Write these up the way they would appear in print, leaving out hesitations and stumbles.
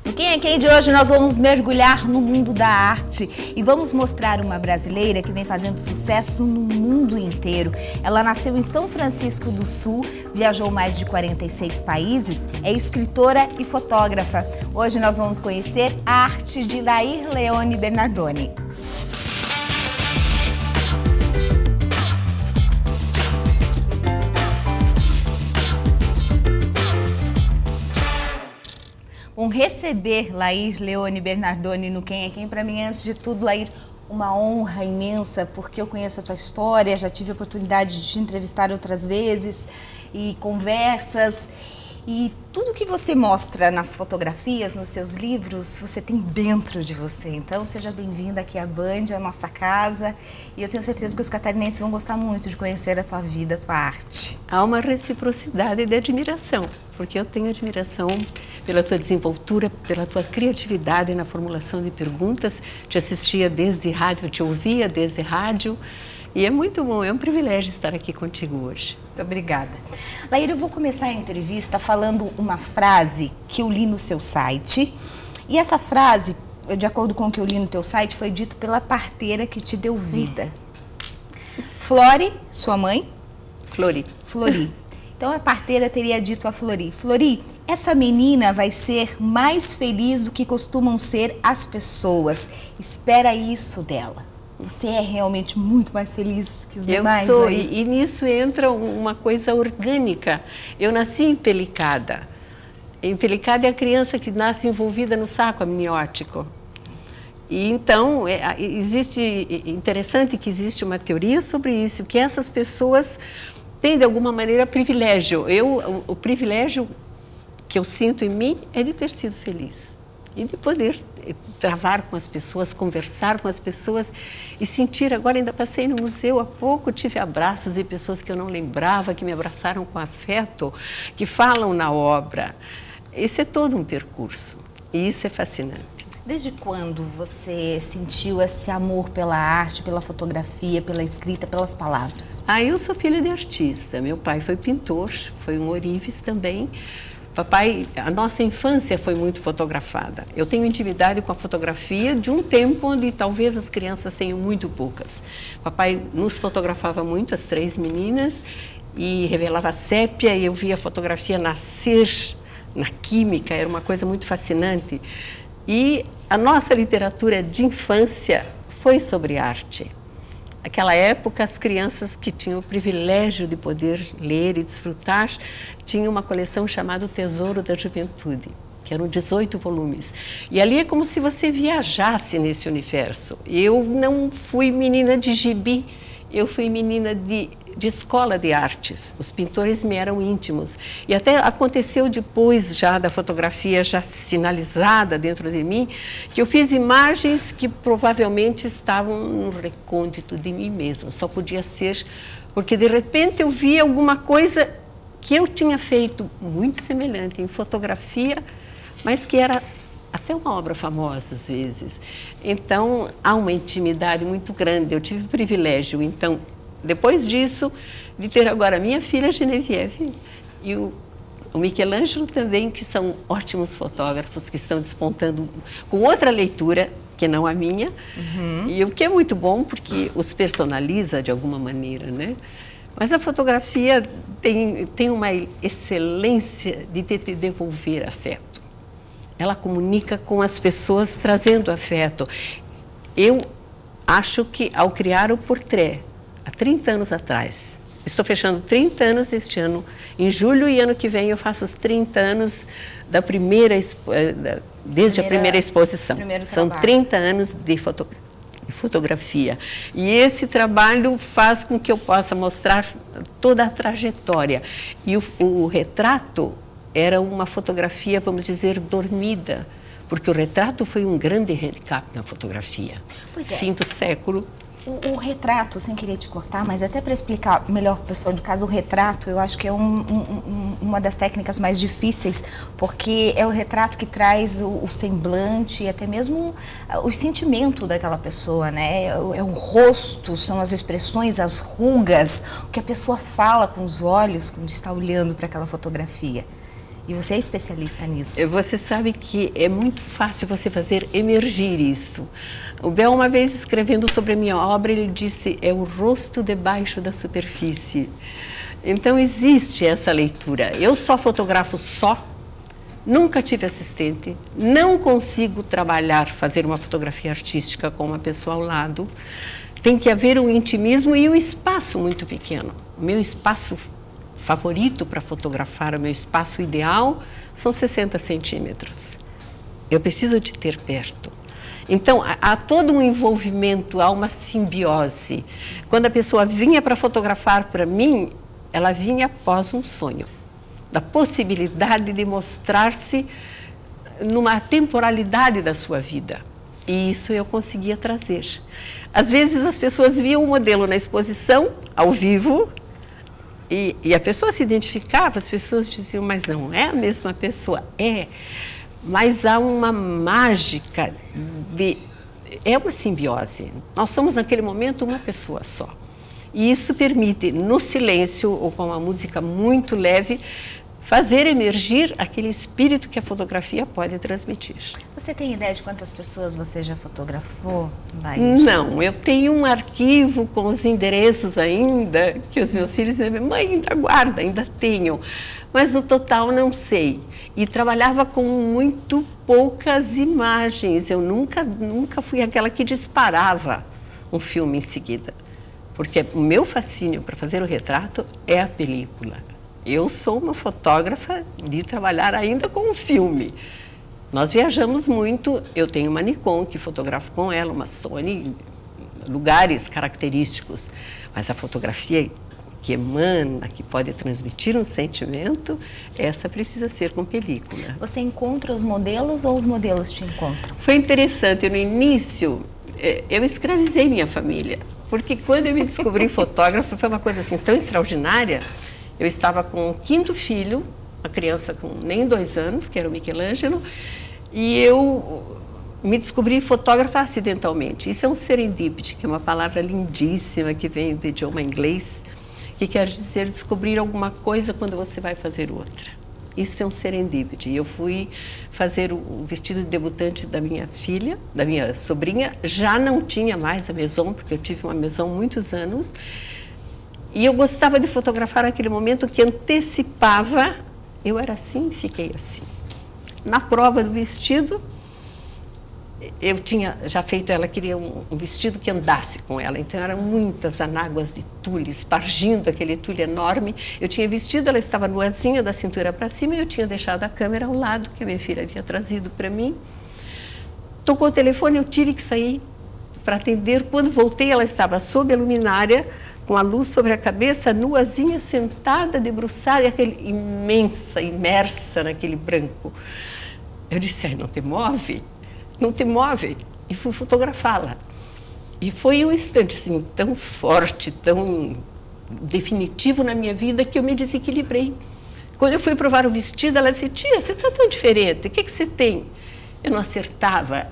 No Quem é Quem de hoje nós vamos mergulhar no mundo da arte e vamos mostrar uma brasileira que vem fazendo sucesso no mundo inteiro. Ela nasceu em São Francisco do Sul, viajou mais de 46 países, é escritora e fotógrafa. Hoje nós vamos conhecer a arte de Lair Leone Bernardoni. Receber Lair Leone Bernardoni no Quem é Quem, para mim, antes de tudo, Lair, uma honra imensa, porque eu conheço a tua história, já tive a oportunidade de te entrevistar outras vezes, e conversas, e tudo que você mostra nas fotografias, nos seus livros, você tem dentro de você. Então, seja bem-vinda aqui à Band, à nossa casa, e eu tenho certeza que os catarinenses vão gostar muito de conhecer a tua vida, a tua arte. Há uma reciprocidade de admiração, porque eu tenho admiração pela tua desenvoltura, pela tua criatividade na formulação de perguntas. Te assistia desde rádio, te ouvia desde rádio, e é muito bom, é um privilégio estar aqui contigo hoje. Muito obrigada. Lair, eu vou começar a entrevista falando uma frase que eu li no seu site, e essa frase, de acordo com o que eu li no teu site, foi dito pela parteira que te deu vida. Flori, sua mãe? Flori. Flori. Então a parteira teria dito a Flori: Flori, essa menina vai ser mais feliz do que costumam ser as pessoas. Espera isso dela. Você é realmente muito mais feliz que os demais? Eu sou, e nisso entra uma coisa orgânica. Eu nasci empelicada. Empelicada é a criança que nasce envolvida no saco amniótico. E então, interessante que existe uma teoria sobre isso, que essas pessoas têm de alguma maneira privilégio. O privilégio que eu sinto em mim é de ter sido feliz. E de poder travar com as pessoas, conversar com as pessoas e sentir. Agora ainda passei no museu há pouco, tive abraços de pessoas que eu não lembrava, que me abraçaram com afeto, que falam na obra. Esse é todo um percurso e isso é fascinante. Desde quando você sentiu esse amor pela arte, pela fotografia, pela escrita, pelas palavras? Eu sou filha de artista. Meu pai foi pintor, foi um ourives também. Papai, a nossa infância foi muito fotografada. Eu tenho intimidade com a fotografia de um tempo onde talvez as crianças tenham muito poucas. Papai nos fotografava muito, as três meninas, e revelava sépia, e eu via a fotografia nascer na química, era uma coisa muito fascinante. E a nossa literatura de infância foi sobre arte. Naquela época, as crianças que tinham o privilégio de poder ler e desfrutar tinham uma coleção chamada O Tesouro da Juventude, que eram 18 volumes. E ali é como se você viajasse nesse universo. Eu não fui menina de gibi, eu fui menina de escola de artes. Os pintores me eram íntimos. E até aconteceu depois já da fotografia já sinalizada dentro de mim, que eu fiz imagens que provavelmente estavam no recôndito de mim mesma. Só podia ser porque de repente eu via alguma coisa que eu tinha feito muito semelhante em fotografia, mas que era até uma obra famosa às vezes. Então há uma intimidade muito grande. Eu tive o privilégio, então, depois disso, de ter agora a minha filha Genevieve e o Michelangelo também, que são ótimos fotógrafos, que estão despontando com outra leitura, que não a minha, e o que é muito bom, porque os personaliza de alguma maneira, né? Mas a fotografia tem uma excelência de te devolver afeto. Ela comunica com as pessoas trazendo afeto. Eu acho que ao criar o portrait, há 30 anos atrás, estou fechando 30 anos este ano, em julho, e ano que vem eu faço os 30 anos da desde a primeira exposição. São 30 anos de fotografia. E esse trabalho faz com que eu possa mostrar toda a trajetória. E o retrato era uma fotografia, vamos dizer, dormida, porque o retrato foi um grande handicap na fotografia. Pois é. Fim do século. O retrato, sem querer te cortar, mas até para explicar melhor para o pessoal de casa, o retrato eu acho que é uma das técnicas mais difíceis, porque é o retrato que traz o semblante e até mesmo o sentimento daquela pessoa, né? É o rosto, são as expressões, as rugas, o que a pessoa fala com os olhos quando está olhando para aquela fotografia. E você é especialista nisso. Você sabe que é muito fácil você fazer emergir isso. O Bel, uma vez escrevendo sobre a minha obra, ele disse, é o rosto debaixo da superfície. Então existe essa leitura. Eu só fotografo só, nunca tive assistente, não consigo trabalhar, fazer uma fotografia artística com uma pessoa ao lado. Tem que haver um intimismo e um espaço muito pequeno. O meu espaço favorito para fotografar, o meu espaço ideal, são 60 centímetros. Eu preciso de ter perto. Então, há todo um envolvimento, há uma simbiose. Quando a pessoa vinha para fotografar para mim, ela vinha após um sonho, da possibilidade de mostrar-se numa temporalidade da sua vida. E isso eu conseguia trazer. Às vezes as pessoas viam o modelo na exposição, ao vivo, e a pessoa se identificava, as pessoas diziam, mas não é a mesma pessoa. É, mas há uma mágica, é uma simbiose. Nós somos naquele momento uma pessoa só. E isso permite, no silêncio ou com uma música muito leve, fazer emergir aquele espírito que a fotografia pode transmitir. Você tem ideia de quantas pessoas você já fotografou, Laís? Não, eu tenho um arquivo com os endereços ainda, que os meus filhos dizem, mãe, ainda guarda, ainda tenho. Mas no total não sei. E trabalhava com muito poucas imagens. Eu nunca fui aquela que disparava um filme em seguida. Porque o meu fascínio para fazer o retrato é a película. Eu sou uma fotógrafa de trabalhar ainda com um filme. Nós viajamos muito, eu tenho uma Nikon que fotografo com ela, uma Sony, lugares característicos, mas a fotografia que emana, que pode transmitir um sentimento, essa precisa ser com película. Você encontra os modelos ou os modelos te encontram? Foi interessante, no início eu escravizei minha família, porque quando eu me descobri fotógrafa foi uma coisa assim tão extraordinária. Eu estava com o 5º filho, uma criança com nem 2 anos, que era o Michelangelo, e eu me descobri fotógrafa acidentalmente. Isso é um serendipity, que é uma palavra lindíssima que vem do idioma inglês, que quer dizer descobrir alguma coisa quando você vai fazer outra. Isso é um serendipity. Eu fui fazer o vestido de debutante da minha filha, da minha sobrinha, já não tinha mais a maison, porque eu tive uma maison há muitos anos, e eu gostava de fotografar aquele momento que antecipava, eu era assim, fiquei assim. Na prova do vestido, eu tinha já feito, ela queria um vestido que andasse com ela, então eram muitas anáguas de tule, espargindo aquele tule enorme. Eu tinha vestido, ela estava nuazinha da cintura para cima e eu tinha deixado a câmera ao lado, que a minha filha havia trazido para mim. Tocou o telefone, eu tive que sair para atender. Quando voltei, ela estava sob a luminária, com a luz sobre a cabeça, nuazinha, sentada, debruçada, aquele imensa, imersa naquele branco. Eu disse, ai, não te move? Não te move? E fui fotografá-la. E foi um instante assim, tão forte, tão definitivo na minha vida, que eu me desequilibrei. Quando eu fui provar o vestido, ela disse, tia, você está tão diferente, o que você tem? Eu não acertava.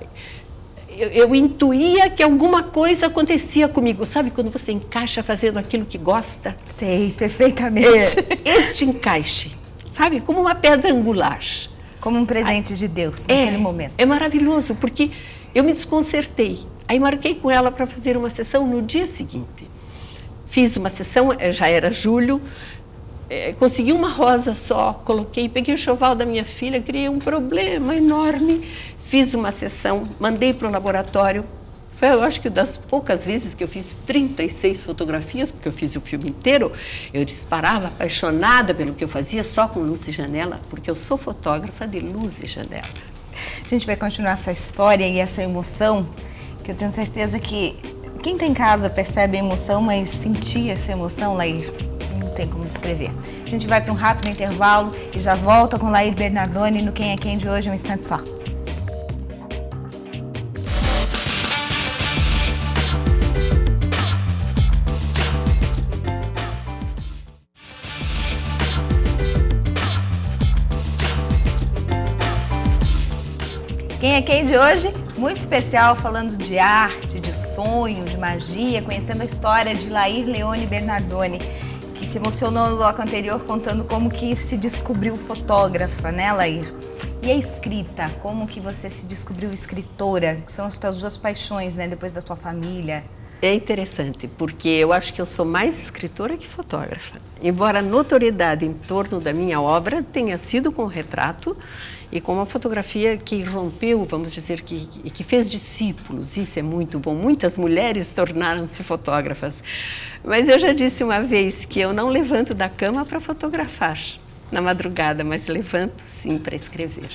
Eu intuía que alguma coisa acontecia comigo. Sabe quando você encaixa fazendo aquilo que gosta? Sei, perfeitamente. Este encaixe, sabe? Como uma pedra angular. Como um presente de Deus naquele momento. É maravilhoso, porque eu me desconcertei. Aí marquei com ela para fazer uma sessão no dia seguinte. Fiz uma sessão, já era julho, consegui uma rosa só, coloquei, peguei o enxoval da minha filha, criei um problema enorme. Fiz uma sessão, mandei para o laboratório. Foi, eu acho que das poucas vezes que eu fiz 36 fotografias, porque eu fiz o filme inteiro, eu disparava apaixonada pelo que eu fazia, só com luz de janela, porque eu sou fotógrafa de luz de janela. A gente vai continuar essa história e essa emoção, que eu tenho certeza que quem está em casa percebe a emoção, mas sentir essa emoção, Laís, não tem como descrever. A gente vai para um rápido intervalo e já volta com Laís Bernardoni no Quem é Quem de hoje, um instante só. Quem é Quem de hoje? Muito especial, falando de arte, de sonho, de magia, conhecendo a história de Laís Leone Bernardoni, que se emocionou no bloco anterior contando como que se descobriu fotógrafa, né, Lair? E a escrita, como que você se descobriu escritora? Que são as tuas duas paixões, né, depois da tua família. É interessante, porque eu acho que eu sou mais escritora que fotógrafa. Embora a notoriedade em torno da minha obra tenha sido com o retrato e com uma fotografia que rompeu, vamos dizer, que fez discípulos. Isso é muito bom. Muitas mulheres tornaram-se fotógrafas. Mas eu já disse uma vez que eu não levanto da cama para fotografar na madrugada, mas levanto sim para escrever.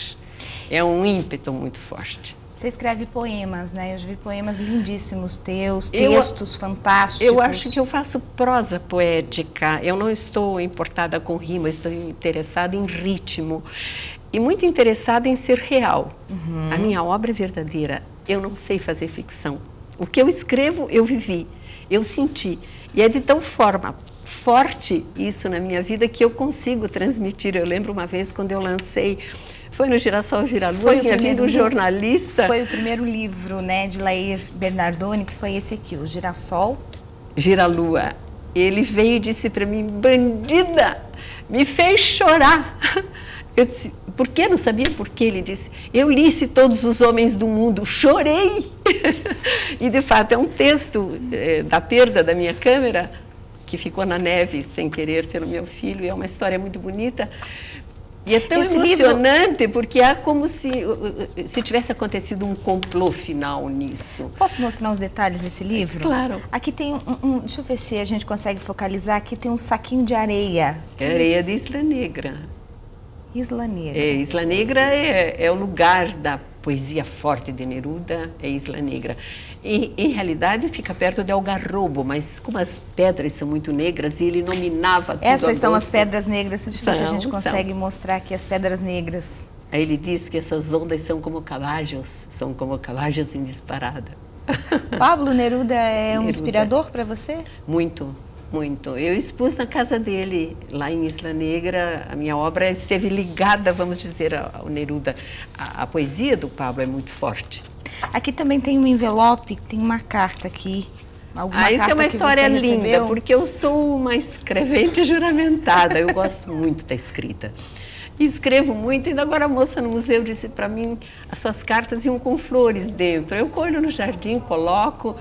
É um ímpeto muito forte. Você escreve poemas, né? Eu já vi poemas lindíssimos teus, textos fantásticos. Eu acho que eu faço prosa poética. Eu não estou importada com rima, estou interessada em ritmo. E muito interessada em ser real. A minha obra é verdadeira. Eu não sei fazer ficção. O que eu escrevo, eu vivi, eu senti. E é de tal forma forte isso na minha vida que eu consigo transmitir. Eu lembro uma vez quando eu lancei... Foi no Girassol Giralua, tinha vindo um jornalista. Foi o primeiro livro, né, de Lair Bernardoni, que foi esse aqui, o Girassol Giralua. Ele veio e disse para mim, bandida, me fez chorar. Eu disse, por quê? Não sabia por quê. Ele disse, eu li-se Todos os Homens do Mundo, chorei. E, de fato, é um texto da perda da minha câmera, que ficou na neve, sem querer, pelo meu filho, e é uma história muito bonita. E é tão emocionante, porque é como se tivesse acontecido um complô final nisso. Posso mostrar uns detalhes desse livro? Claro. Aqui tem deixa eu ver se a gente consegue focalizar, aqui tem um saquinho de areia. Areia de Isla Negra. Isla Negra. Isla Negra é o lugar da poesia forte de Neruda, é Isla Negra. E, em realidade, fica perto de Algarrobo, mas como as pedras são muito negras, ele nominava tudo. Essas são as pedras negras, deixa eu ver se a gente consegue mostrar aqui as pedras negras. Aí ele diz que essas ondas são como cavalos em disparada. Pablo Neruda é um inspirador para você? Muito. Muito. Eu expus na casa dele, lá em Isla Negra. A minha obra esteve ligada, vamos dizer, ao Neruda. A poesia do Pablo é muito forte. Aqui também tem um envelope, tem uma carta aqui. Isso é uma história linda, porque eu sou uma escrevente juramentada. Eu gosto muito da escrita. E escrevo muito, ainda agora a moça no museu disse para mim, as suas cartas iam com flores dentro. Eu colho no jardim, coloco...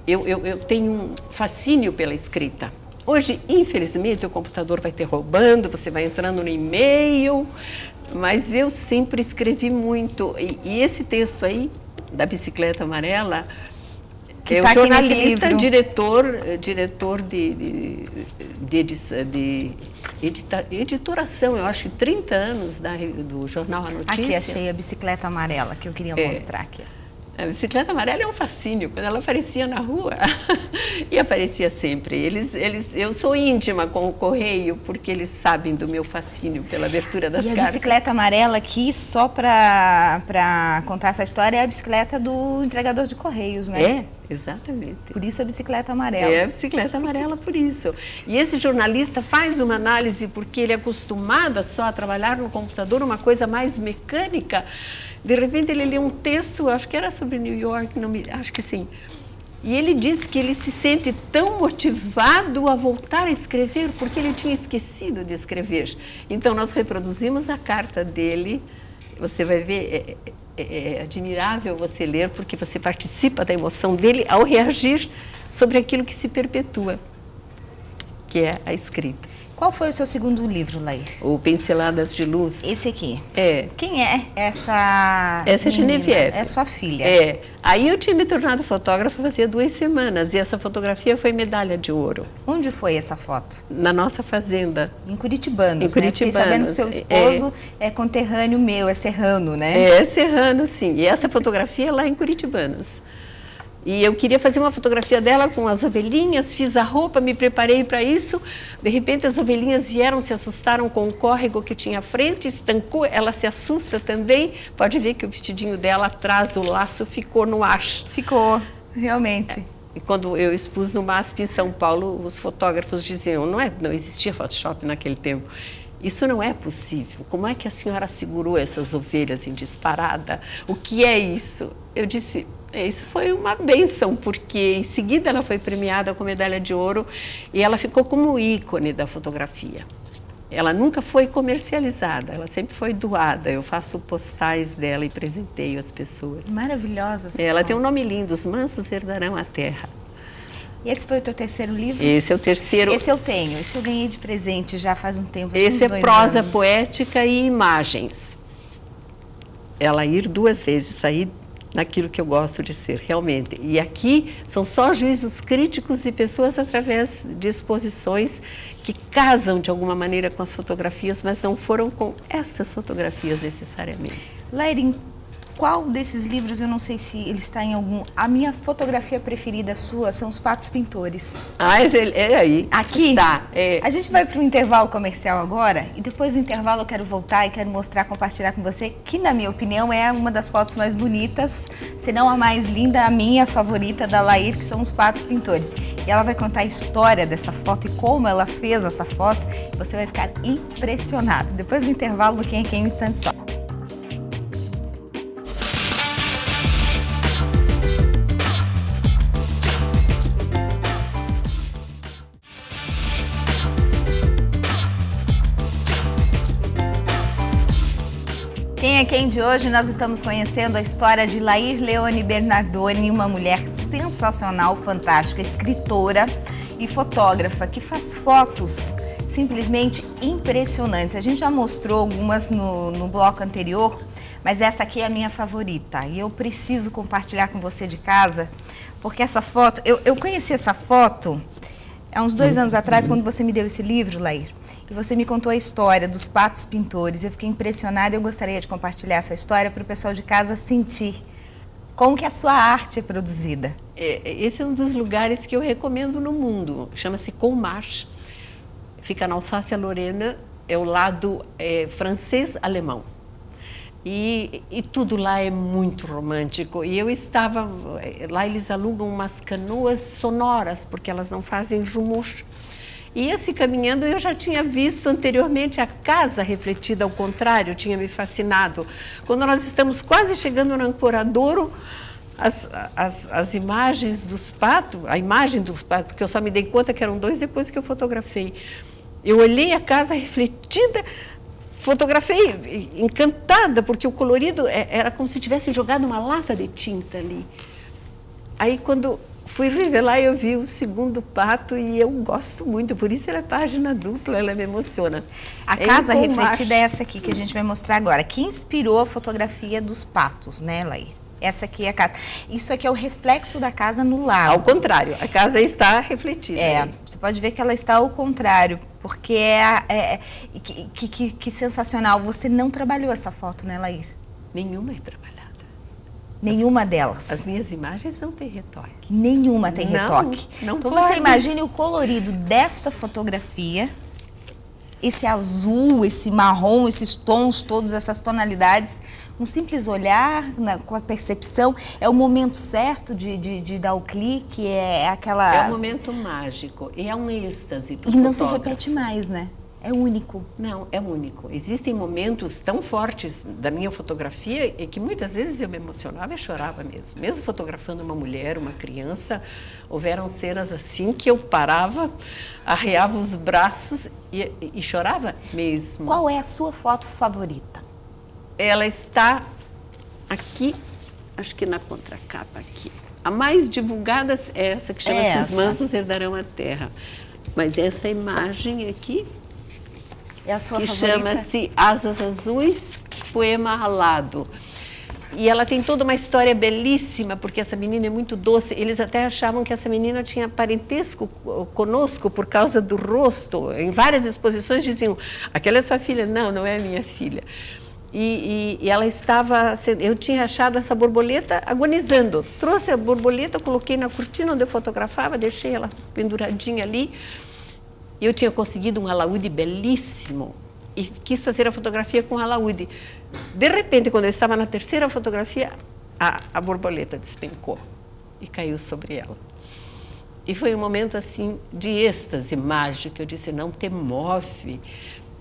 Eu tenho um fascínio pela escrita. Hoje, infelizmente, o computador vai te roubando, você vai entrando no e-mail, mas eu sempre escrevi muito. E esse texto aí, da Bicicleta Amarela, que é o jornalista, diretor de editoração, eu acho que 30 anos do jornal A Notícia. Aqui achei a Bicicleta Amarela, que eu queria mostrar aqui. A Bicicleta Amarela é um fascínio. Quando ela aparecia na rua, e aparecia sempre. Eu sou íntima com o Correio, porque eles sabem do meu fascínio pela abertura das cartas. A Bicicleta Amarela aqui, só para contar essa história, é a bicicleta do entregador de Correios, né? É, exatamente. Por isso a Bicicleta Amarela. É a Bicicleta Amarela por isso. E esse jornalista faz uma análise, porque ele é acostumado só a trabalhar no computador, uma coisa mais mecânica. De repente ele lê um texto, acho que era sobre New York, acho que sim. E ele diz que ele se sente tão motivado a voltar a escrever, porque ele tinha esquecido de escrever. Então nós reproduzimos a carta dele, você vai ver, é admirável você ler, porque você participa da emoção dele ao reagir sobre aquilo que se perpetua, que é a escrita. Qual foi o seu segundo livro, Lair? O Pinceladas de Luz. Esse aqui. É. Quem é essa Essa é Genevieve. É sua filha. É. Aí eu tinha me tornado fotógrafa fazia 2 semanas e essa fotografia foi medalha de ouro. Onde foi essa foto? Na nossa fazenda. Em Curitibanos, em Curitibanos. Fiquei sabendo que seu esposo é conterrâneo meu, é serrano, né? É serrano, sim. E essa fotografia é lá em Curitibanos. E eu queria fazer uma fotografia dela com as ovelhinhas, fiz a roupa, me preparei para isso. De repente as ovelhinhas vieram, se assustaram com o córrego que tinha à frente, estancou, ela se assusta também. Pode ver que o vestidinho dela atrás, o laço ficou no ar. Ficou, realmente. E quando eu expus no MASP em São Paulo, os fotógrafos diziam, não existia Photoshop naquele tempo. Isso não é possível. Como é que a senhora segurou essas ovelhas em disparada? O que é isso? Eu disse, isso foi uma bênção, porque em seguida ela foi premiada com medalha de ouro e ela ficou como ícone da fotografia. Ela nunca foi comercializada, ela sempre foi doada. Eu faço postais dela e presenteio as pessoas. Maravilhosa essa Ela foto. tem um nome lindo, Os Mansos Herdarão a Terra. E esse foi o teu terceiro livro? Esse é o terceiro. Esse eu tenho, esse eu ganhei de presente já faz um tempo. Esse é uns 2 prosa anos. poética e imagens. Ela ir 2 vezes, sair naquilo que eu gosto de ser, realmente. E aqui são só juízos críticos de pessoas através de exposições que casam de alguma maneira com as fotografias, mas não foram com estas fotografias necessariamente. Laíra, qual desses livros, eu não sei se ele está em algum... A minha fotografia preferida sua são Os Patos Pintores. Ah, é aí. Aqui? Tá. É. A gente vai para um intervalo comercial agora e depois do intervalo eu quero voltar e quero mostrar, compartilhar com você que, na minha opinião, é uma das fotos mais bonitas, se não a mais linda, a minha favorita da Laíra, que são Os Patos Pintores. E ela vai contar a história dessa foto e como ela fez essa foto. Você vai ficar impressionado. Depois do intervalo, no Quem é Quem, instante só. Quem é Quem de hoje, nós estamos conhecendo a história de Laír Leone Bernardoni, uma mulher sensacional, fantástica, escritora e fotógrafa que faz fotos simplesmente impressionantes. A gente já mostrou algumas no bloco anterior, mas essa aqui é a minha favorita e eu preciso compartilhar com você de casa, porque essa foto, eu conheci essa foto há uns 2 anos atrás, quando você me deu esse livro, Laír. E você me contou a história dos Patos Pintores. Eu fiquei impressionada e eu gostaria de compartilhar essa história para o pessoal de casa sentir como que a sua arte é produzida. Esse é um dos lugares que eu recomendo no mundo. Chama-se Colmar. Fica na Alsácia-Lorena, é o lado francês-alemão. E tudo lá é muito romântico. E eu estava... Lá eles alugam umas canoas sonoras, porque elas não fazem rumor. Ia-se caminhando e eu já tinha visto anteriormente a casa refletida ao contrário, tinha me fascinado. Quando nós estamos quase chegando no Ancoradouro, as imagens dos patos, a imagem dos patos, porque eu só me dei conta que eram 2 depois que eu fotografei. Eu olhei a casa refletida, fotografei encantada, porque o colorido era como se tivessem jogado uma lata de tinta ali. Aí quando fui revelar, eu vi o segundo pato e eu gosto muito, por isso ela é página dupla, ela me emociona. A casa refletida é essa aqui que a gente vai mostrar agora, que inspirou a fotografia dos patos, né, Laír? Essa aqui é a casa. Isso aqui é o reflexo da casa no lago. Ao contrário, a casa está refletida. Você pode ver que ela está ao contrário, porque que sensacional. Você não trabalhou essa foto, né, Laír? Nenhuma é trabalhada. Nenhuma delas. As minhas imagens não têm retoque. Nenhuma tem retoque. Não então pode. Você imagine o colorido desta fotografia, esse azul, esse marrom, esses tons, todas essas tonalidades, um simples olhar, com a percepção, é o momento certo de dar o clique, é aquela... É um momento mágico, é um êxtase para o fotógrafo. E não se repete mais, né? É único. Não, é único. Existem momentos tão fortes da minha fotografia e que muitas vezes eu me emocionava e chorava mesmo. Mesmo fotografando uma mulher, uma criança, houveram cenas assim que eu parava, arreava os braços e chorava mesmo. Qual é a sua foto favorita? Ela está aqui, acho que na contracapa aqui. A mais divulgada é essa, que chama-se Os Mansos Herdarão a Terra. Mas essa imagem aqui... É a sua que favorita? chama-se Asas Azuis, Poema Alado. E ela tem toda uma história belíssima, porque essa menina é muito doce. Eles até achavam que essa menina tinha parentesco conosco por causa do rosto. Em várias exposições diziam, aquela é sua filha. Não, não é minha filha. E ela estava... Eu tinha achado essa borboleta agonizando. Trouxe a borboleta, coloquei na cortina onde eu fotografava, deixei ela penduradinha ali. E eu tinha conseguido um alaúde belíssimo e quis fazer a fotografia com alaúde. De repente, quando eu estava na terceira fotografia, a borboleta despencou e caiu sobre ela. E foi um momento assim de êxtase mágico. Eu disse, não te move.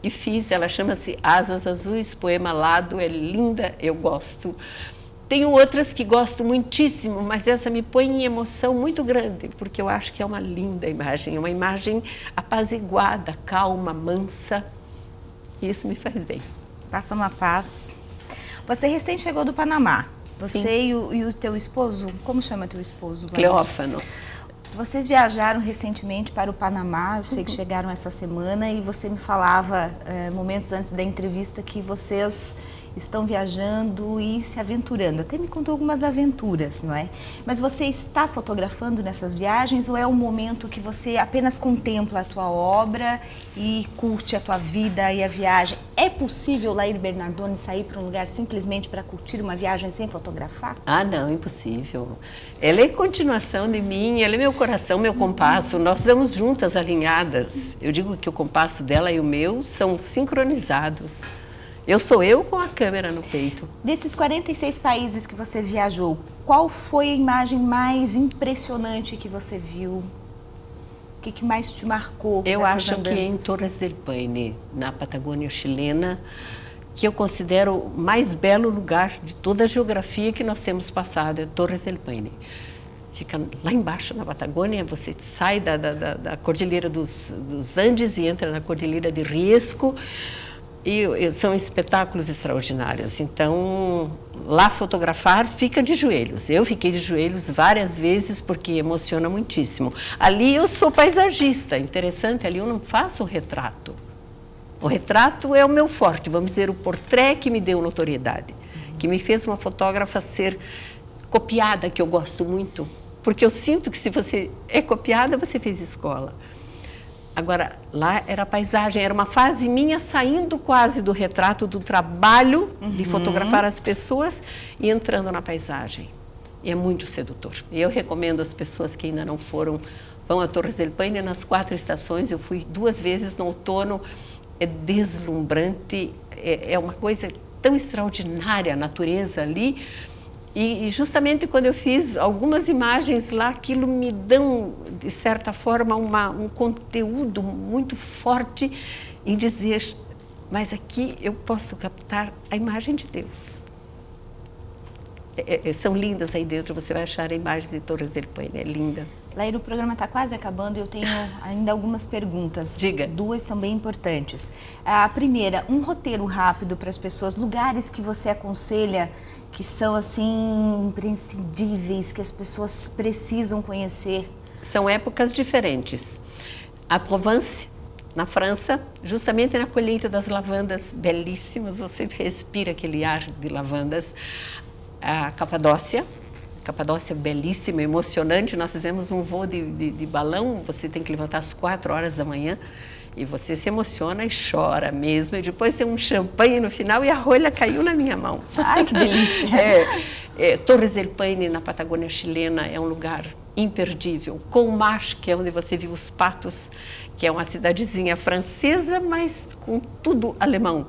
e fiz. Ela chama-se Asas Azuis, poema alado, é linda, eu gosto. Tenho outras que gosto muitíssimo, mas essa me põe em emoção muito grande, porque eu acho que é uma linda imagem, uma imagem apaziguada, calma, mansa, e isso me faz bem. Passa uma paz. Você recém chegou do Panamá. Você e o teu esposo, como chama teu esposo? Cleófano. Vocês viajaram recentemente para o Panamá, eu sei que chegaram essa semana, e você me falava, momentos antes da entrevista, que vocês estão viajando e se aventurando. Até me contou algumas aventuras, não é? Mas você está fotografando nessas viagens ou é um momento que você apenas contempla a tua obra e curte a tua vida e a viagem? É possível, Laír Bernardoni, sair para um lugar simplesmente para curtir uma viagem sem fotografar? Ah, não, impossível. Ela é continuação de mim, ela é meu coração, meu compasso. Nós damos juntas, alinhadas. Eu digo que o compasso dela e o meu são sincronizados. Eu sou eu com a câmera no peito. Desses 46 países que você viajou, qual foi a imagem mais impressionante que você viu? O que mais te marcou? Eu acho que em Torres del Paine, na Patagônia chilena, que eu considero o mais belo lugar de toda a geografia que nós temos passado, é Torres del Paine. Fica lá embaixo na Patagônia, você sai da Cordilheira dos Andes e entra na Cordilheira de Riesco, e são espetáculos extraordinários. Então, lá fotografar fica de joelhos. Eu fiquei de joelhos várias vezes porque emociona muitíssimo. Ali eu sou paisagista, interessante, ali eu não faço o retrato. O retrato é o meu forte, vamos dizer, o portré que me deu notoriedade, que me fez uma fotógrafa ser copiada, que eu gosto muito, porque eu sinto que se você é copiada, você fez escola. Agora, lá era a paisagem, era uma fase minha saindo quase do retrato, do trabalho de fotografar as pessoas e entrando na paisagem. E é muito sedutor. E eu recomendo às pessoas que ainda não foram, vão a Torres del Paine nas 4 estações. Eu fui 2 vezes no outono, é deslumbrante, é uma coisa tão extraordinária a natureza ali. E justamente quando eu fiz algumas imagens lá, aquilo me dão, de certa forma, um conteúdo muito forte em dizer, mas aqui eu posso captar a imagem de Deus. São lindas aí dentro, você vai achar a imagem de Torres del Paine, é linda. Laír, o programa está quase acabando e eu tenho ainda algumas perguntas. Diga. 2 são bem importantes. A primeira, um roteiro rápido para as pessoas, lugares que você aconselha que são assim imprescindíveis, que as pessoas precisam conhecer. São épocas diferentes. A Provence, na França, justamente na colheita das lavandas belíssimas, você respira aquele ar de lavandas. A Capadócia belíssima, emocionante. Nós fizemos um voo de balão, você tem que levantar às 4 horas da manhã e você se emociona e chora mesmo. E depois tem um champanhe no final e a rolha caiu na minha mão. Ai, que delícia! Torres del Paine, na Patagônia chilena, é um lugar imperdível. Colmar, que é onde você viu os patos, que é uma cidadezinha francesa, mas com tudo alemão.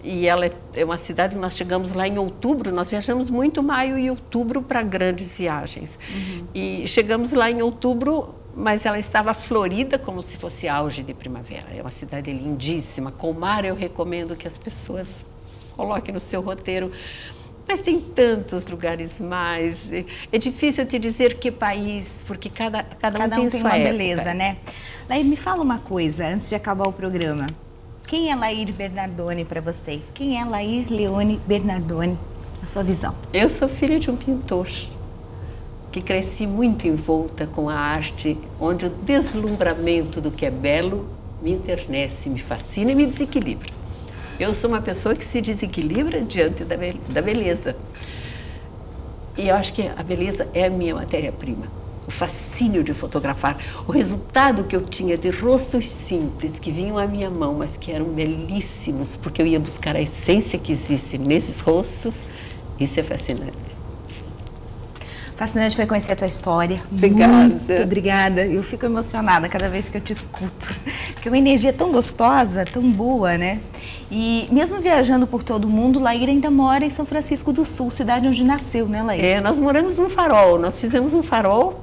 E ela é uma cidade, nós chegamos lá em outubro, nós viajamos muito maio e outubro para grandes viagens. E chegamos lá em outubro, mas ela estava florida como se fosse auge de primavera. É uma cidade lindíssima. Colmar eu recomendo que as pessoas coloquem no seu roteiro. Mas tem tantos lugares mais. É difícil te dizer que país, porque cada um tem uma sua beleza, época. né? Laír, me fala uma coisa, antes de acabar o programa. Quem é Laír Bernardoni para você? Quem é Laír Leone Bernardoni, na sua visão? Eu sou filha de um pintor que cresci muito envolta com a arte, onde o deslumbramento do que é belo me enternece, me fascina e me desequilibra. Eu sou uma pessoa que se desequilibra diante da beleza. E eu acho que a beleza é a minha matéria-prima. O fascínio de fotografar, o resultado que eu tinha de rostos simples que vinham à minha mão, mas que eram belíssimos, porque eu ia buscar a essência que existe nesses rostos, isso é fascinante. Fascinante foi conhecer a tua história. Obrigada. Muito obrigada. Eu fico emocionada cada vez que eu te escuto, porque é uma energia tão gostosa, tão boa, né? E mesmo viajando por todo o mundo, Laír ainda mora em São Francisco do Sul, cidade onde nasceu, né, Laír? Nós moramos num farol, nós fizemos um farol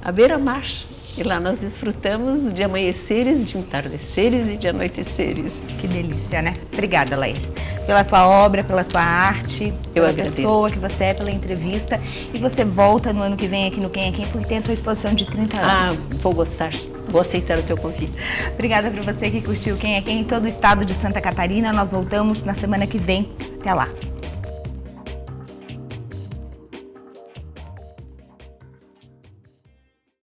à beira-mar, E lá nós desfrutamos de amanheceres, de entardeceres e de anoiteceres. Que delícia, né? Obrigada, Lair, pela tua obra, pela tua arte, pela pessoa que você é, pela entrevista. E você volta no ano que vem aqui no Quem é Quem, porque tem a tua exposição de 30 anos. Vou gostar. Vou aceitar o teu convite. Obrigada para você que curtiu Quem é Quem em todo o estado de Santa Catarina. Nós voltamos na semana que vem. Até lá.